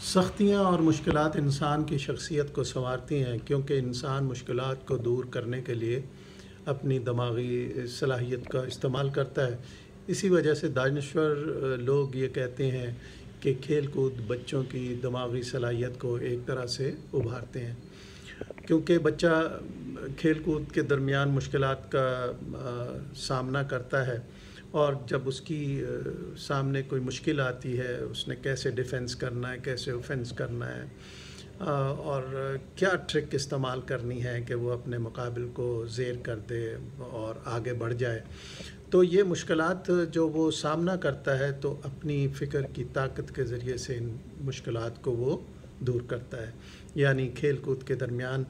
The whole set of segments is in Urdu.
سختیاں اور مشکلات انسان کی شخصیت کو سنوارتی ہیں، کیونکہ انسان مشکلات کو دور کرنے کے لیے اپنی دماغی صلاحیت کا استعمال کرتا ہے۔ اسی وجہ سے دانشور لوگ یہ کہتے ہیں کہ کھیل کود بچوں کی دماغی صلاحیت کو ایک طرح سے ابھارتے ہیں، کیونکہ بچہ کھیل کود کے درمیان مشکلات کا سامنا کرتا ہے، اور جب اس کی سامنے کوئی مشکل آتی ہے، اس نے کیسے ڈیفینس کرنا ہے، کیسے اوفینس کرنا ہے، اور کیا ٹرک استعمال کرنی ہے کہ وہ اپنے مقابل کو زیر کر دے اور آگے بڑھ جائے، تو یہ مشکلات جو وہ سامنا کرتا ہے تو اپنی فکر کی طاقت کے ذریعے سے ان مشکلات کو وہ دور کرتا ہے۔ یعنی کھیل کود کے درمیان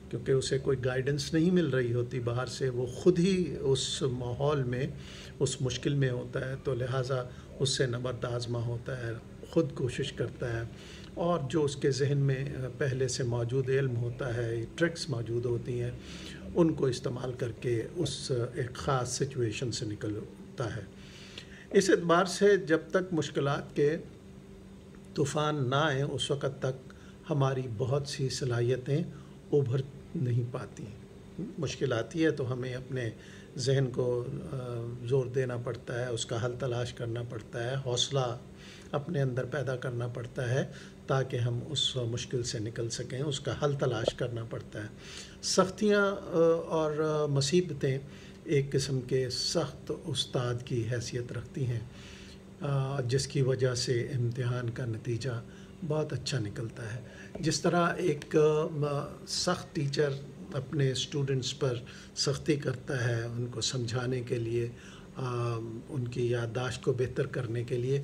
کیونکہ اسے کوئی گائیڈنس نہیں مل رہی ہوتی باہر سے، وہ خود ہی اس ماحول میں اس مشکل میں ہوتا ہے، تو لہٰذا اس سے نبرد آزما ہوتا ہے، خود کوشش کرتا ہے، اور جو اس کے ذہن میں پہلے سے موجود علم ہوتا ہے، ٹرکس موجود ہوتی ہیں، ان کو استعمال کر کے اس ایک خاص سچویشن سے نکلتا ہے۔ اس اعتبار سے جب تک مشکلات کے طوفان نہ آئیں اس وقت تک ہماری بہت سی صلاحیتیں ابھر نہیں پاتی۔ مشکل آتی ہے تو ہمیں اپنے ذہن کو زور دینا پڑتا ہے، اس کا حل تلاش کرنا پڑتا ہے، حوصلہ اپنے اندر پیدا کرنا پڑتا ہے تاکہ ہم اس مشکل سے نکل سکیں، اس کا حل تلاش کرنا پڑتا ہے۔ سختیاں اور مصیبتیں ایک قسم کے سخت استاد کی حیثیت رکھتی ہیں، جس کی وجہ سے امتحان کا نتیجہ بہت اچھا نکلتا ہے۔ جس طرح ایک سخت ٹیچر اپنے اسٹوڈنٹس پر سختی کرتا ہے ان کو سمجھانے کے لیے، ان کی یادداشت کو بہتر کرنے کے لیے،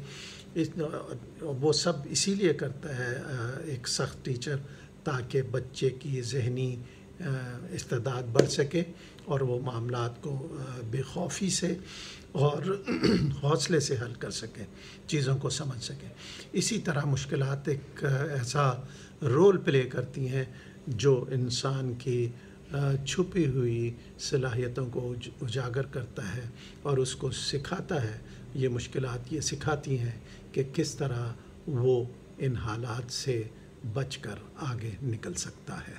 وہ سب اسی لیے کرتا ہے ایک سخت ٹیچر، تاکہ بچے کی ذہنی استعداد بڑھ سکے اور وہ معاملات کو بے خوفی سے اور حوصلے سے حل کر سکیں، چیزوں کو سمجھ سکیں۔ اسی طرح مشکلات ایک ایسا رول پلے کرتی ہیں جو انسان کی چھپی ہوئی صلاحیتوں کو اجاگر کرتا ہے اور اس کو سکھاتا ہے۔ یہ مشکلات یہ سکھاتی ہیں کہ کس طرح وہ ان حالات سے بچ کر آگے نکل سکتا ہے۔